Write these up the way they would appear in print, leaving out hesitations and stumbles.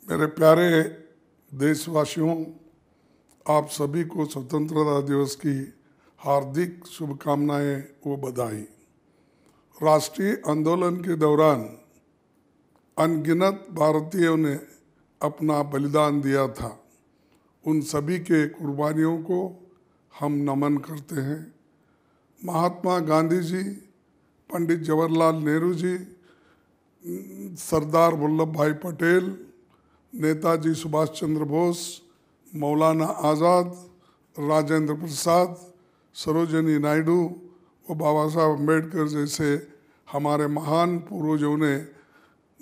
मेरे प्यारे देशवासियों, आप सभी को स्वतंत्रता दिवस की हार्दिक शुभकामनाएं व बधाई। राष्ट्रीय आंदोलन के दौरान अनगिनत भारतीयों ने अपना बलिदान दिया था। उन सभी के कुर्बानियों को हम नमन करते हैं। महात्मा गांधी जी, पंडित जवाहरलाल नेहरू जी, सरदार वल्लभ भाई पटेल, नेताजी सुभाष चंद्र बोस, मौलाना आज़ाद, राजेंद्र प्रसाद, सरोजिनी नायडू व बाबा साहब अम्बेडकर जैसे हमारे महान पूर्वजों ने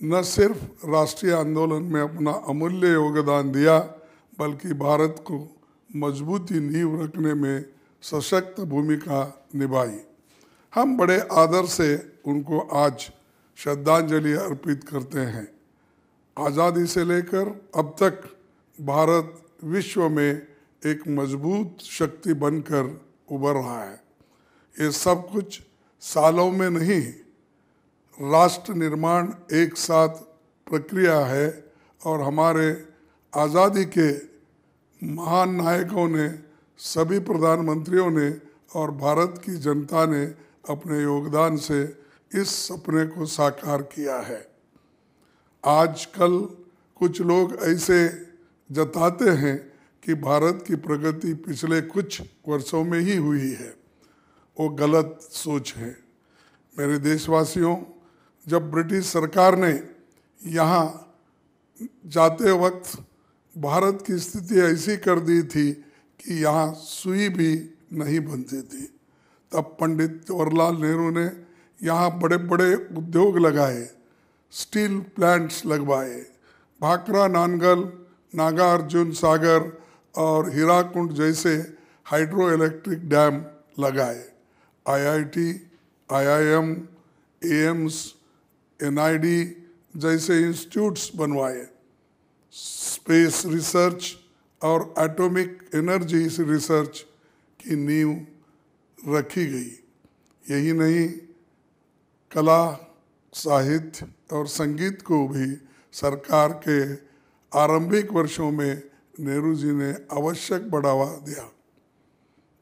न सिर्फ राष्ट्रीय आंदोलन में अपना अमूल्य योगदान दिया, बल्कि भारत को मजबूती नींव रखने में सशक्त भूमिका निभाई। हम बड़े आदर से उनको आज श्रद्धांजलि अर्पित करते हैं। आज़ादी से लेकर अब तक भारत विश्व में एक मजबूत शक्ति बनकर उभर रहा है। ये सब कुछ सालों में नहीं, राष्ट्र निर्माण एक साथ प्रक्रिया है और हमारे आज़ादी के महान नायकों ने, सभी प्रधानमंत्रियों ने और भारत की जनता ने अपने योगदान से इस सपने को साकार किया है। आजकल कुछ लोग ऐसे जताते हैं कि भारत की प्रगति पिछले कुछ वर्षों में ही हुई है। वो गलत सोच है। मेरे देशवासियों, जब ब्रिटिश सरकार ने यहाँ जाते वक्त भारत की स्थिति ऐसी कर दी थी कि यहाँ सुई भी नहीं बनती थी, तब पंडित जवाहरलाल नेहरू ने यहाँ बड़े बड़े उद्योग लगाए, स्टील प्लांट्स लगवाए, भाखरा नानगल, नागार्जुन सागर और हीराकुंड जैसे हाइड्रो इलेक्ट्रिक डैम लगाए, आईआईटी, आईआईएम, एम्स, एनआईडी जैसे इंस्टीट्यूट्स बनवाए, स्पेस रिसर्च और एटॉमिक एनर्जी रिसर्च की नींव रखी गई। यही नहीं, कला, साहित्य और संगीत को भी सरकार के आरंभिक वर्षों में नेहरू जी ने आवश्यक बढ़ावा दिया।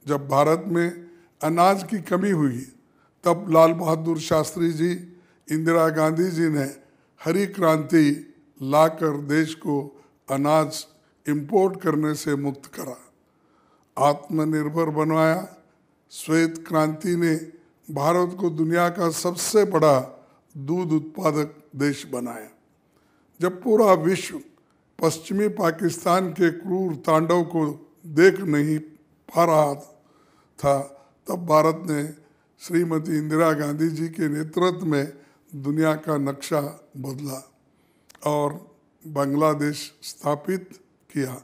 जब भारत में अनाज की कमी हुई, तब लाल बहादुर शास्त्री जी, इंदिरा गांधी जी ने हरी क्रांति लाकर देश को अनाज इंपोर्ट करने से मुक्त करा, आत्मनिर्भर बनवाया। श्वेत क्रांति ने भारत को दुनिया का सबसे बड़ा दूध उत्पादक देश बनाया। जब पूरा विश्व पश्चिमी पाकिस्तान के क्रूर तांडव को देख नहीं पा रहा था, तब भारत ने श्रीमती इंदिरा गांधी जी के नेतृत्व में दुनिया का नक्शा बदला और बांग्लादेश स्थापित किया।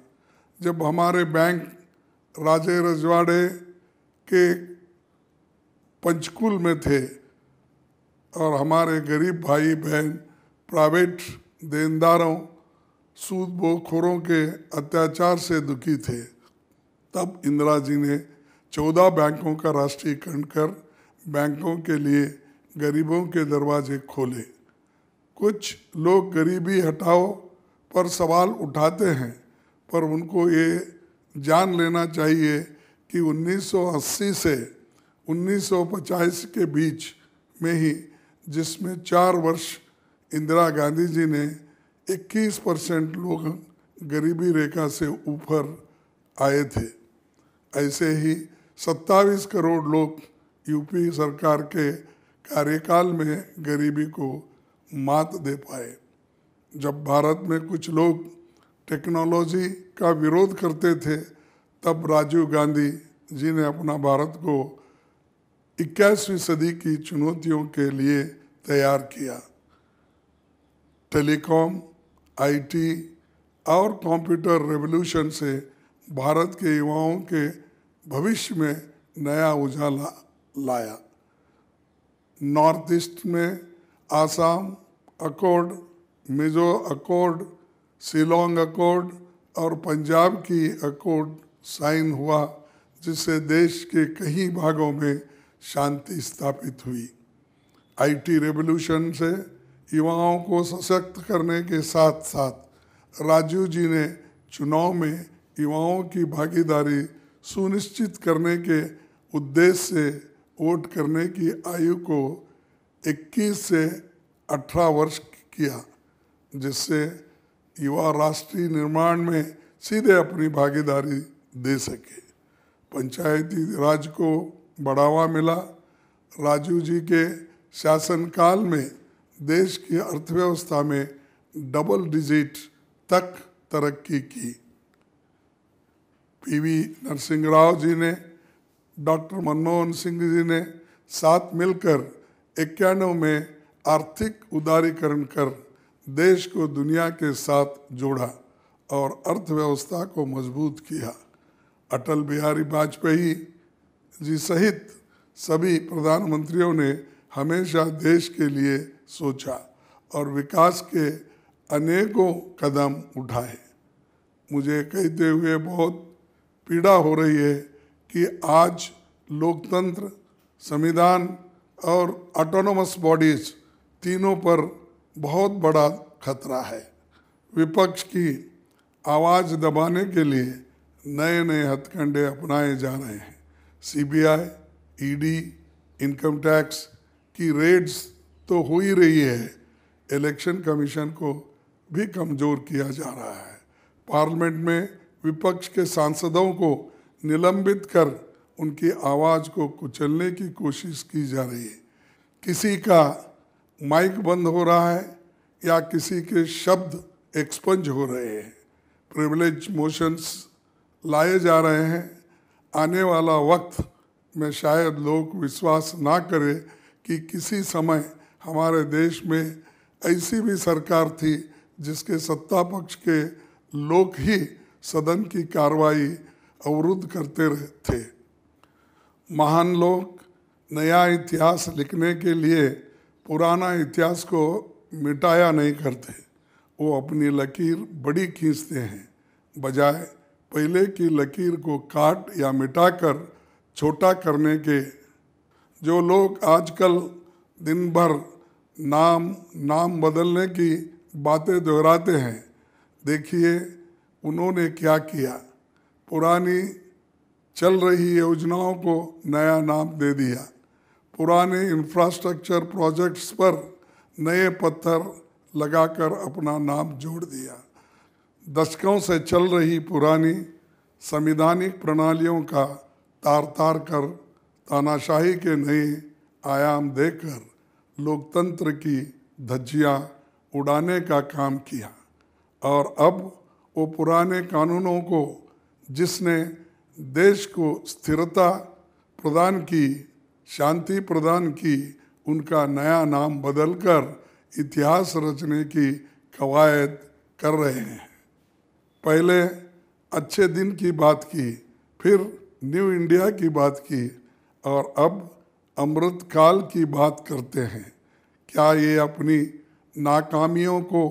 जब हमारे बैंक राजे रजवाड़े के पंचकुल में थे और हमारे गरीब भाई बहन प्राइवेट देनदारों, सूदखोरों के अत्याचार से दुखी थे, तब इंदिरा जी ने 14 बैंकों का राष्ट्रीयकरण कर बैंकों के लिए गरीबों के दरवाजे खोले। कुछ लोग गरीबी हटाओ पर सवाल उठाते हैं, पर उनको ये जान लेना चाहिए कि 1980 से 1950 के बीच में ही, जिसमें 4 वर्ष इंदिरा गांधी जी ने 21% लोग गरीबी रेखा से ऊपर आए थे, ऐसे ही 27 करोड़ लोग यूपी सरकार के कार्यकाल में गरीबी को मात दे पाए। जब भारत में कुछ लोग टेक्नोलॉजी का विरोध करते थे, तब राजीव गांधी जी ने अपना भारत को 21वीं सदी की चुनौतियों के लिए तैयार किया। टेलीकॉम, आईटी और कंप्यूटर रेवोल्यूशन से भारत के युवाओं के भविष्य में नया उजाला लाया। नॉर्थ ईस्ट में Assam accord, Mizo accord, Shillong accord और पंजाब की अकॉर्ड साइन हुआ, जिससे देश के कई भागों में शांति स्थापित हुई। आईटी रेवोल्यूशन से युवाओं को सशक्त करने के साथ साथ राजीव जी ने चुनाव में युवाओं की भागीदारी सुनिश्चित करने के उद्देश्य से वोट करने की आयु को 21 से 18 वर्ष किया, जिससे युवा राष्ट्रीय निर्माण में सीधे अपनी भागीदारी दे सके। पंचायती राज को बढ़ावा मिला। राजीव जी के शासनकाल में देश की अर्थव्यवस्था में डबल डिजिट तक तरक्की की। पीवी नरसिंह राव जी ने, डॉक्टर मनमोहन सिंह जी ने साथ मिलकर 91 में आर्थिक उदारीकरण कर देश को दुनिया के साथ जोड़ा और अर्थव्यवस्था को मजबूत किया। अटल बिहारी वाजपेयी जी सहित सभी प्रधानमंत्रियों ने हमेशा देश के लिए सोचा और विकास के अनेकों कदम उठाए। मुझे कहते हुए बहुत पीड़ा हो रही है कि आज लोकतंत्र, संविधान और ऑटोनोमस बॉडीज तीनों पर बहुत बड़ा खतरा है। विपक्ष की आवाज़ दबाने के लिए नए नए हथकंडे अपनाए जा रहे हैं। सीबीआई, ईडी, इनकम टैक्स की रेड्स तो हो ही रही है, इलेक्शन कमीशन को भी कमज़ोर किया जा रहा है। पार्लियामेंट में विपक्ष के सांसदों को निलंबित कर उनकी आवाज़ को कुचलने की कोशिश की जा रही है। किसी का माइक बंद हो रहा है या किसी के शब्द एक्सपंज हो रहे हैं, प्रिविलेज मोशंस लाए जा रहे हैं। आने वाला वक्त में शायद लोग विश्वास ना करें कि किसी समय हमारे देश में ऐसी भी सरकार थी जिसके सत्ता पक्ष के लोग ही सदन की कार्रवाई अवरुद्ध करते थे। महान लोग नया इतिहास लिखने के लिए पुराना इतिहास को मिटाया नहीं करते, वो अपनी लकीर बड़ी खींचते हैं, बजाय पहले की लकीर को काट या मिटाकर छोटा करने के। जो लोग आजकल दिन भर नाम बदलने की बातें दोहराते हैं, देखिए उन्होंने क्या किया। पुरानी चल रही योजनाओं को नया नाम दे दिया, पुराने इंफ्रास्ट्रक्चर प्रोजेक्ट्स पर नए पत्थर लगाकर अपना नाम जोड़ दिया। दशकों से चल रही पुरानी संवैधानिक प्रणालियों का तार कर तानाशाही के नए आयाम देकर लोकतंत्र की धज्जियां उड़ाने का काम किया। और अब वो पुराने कानूनों को, जिसने देश को स्थिरता प्रदान की, शांति प्रदान की, उनका नया नाम बदलकर इतिहास रचने की कवायद कर रहे हैं। पहले अच्छे दिन की बात की, फिर न्यू इंडिया की बात की और अब अमृत काल की बात करते हैं। क्या ये अपनी नाकामियों को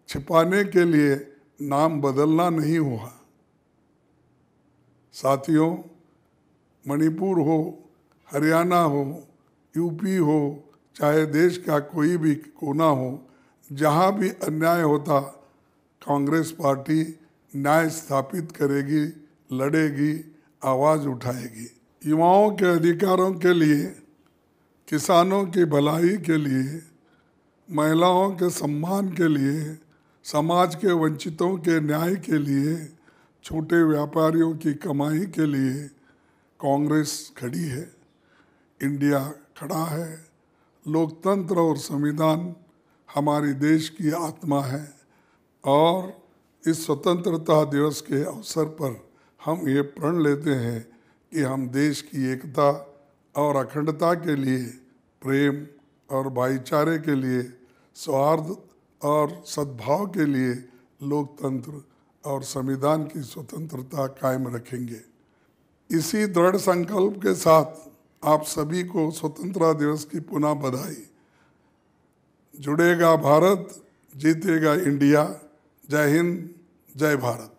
छिपाने के लिए नाम बदलना नहीं हुआ? साथियों, मणिपुर हो, हरियाणा हो, यूपी हो, चाहे देश का कोई भी कोना हो, जहाँ भी अन्याय होता, कांग्रेस पार्टी न्याय स्थापित करेगी, लड़ेगी, आवाज़ उठाएगी। युवाओं के अधिकारों के लिए, किसानों की भलाई के लिए, महिलाओं के सम्मान के लिए, समाज के वंचितों के न्याय के लिए, छोटे व्यापारियों की कमाई के लिए कांग्रेस खड़ी है। इंडिया खड़ा है। लोकतंत्र और संविधान हमारी देश की आत्मा है और इस स्वतंत्रता दिवस के अवसर पर हम ये प्रण लेते हैं कि हम देश की एकता और अखंडता के लिए, प्रेम और भाईचारे के लिए, सौहार्द और सद्भाव के लिए लोकतंत्र और संविधान की स्वतंत्रता कायम रखेंगे। इसी दृढ़ संकल्प के साथ आप सभी को स्वतंत्रता दिवस की पुनः बधाई। जुड़ेगा भारत, जीतेगा इंडिया। जय हिंद, जय भारत।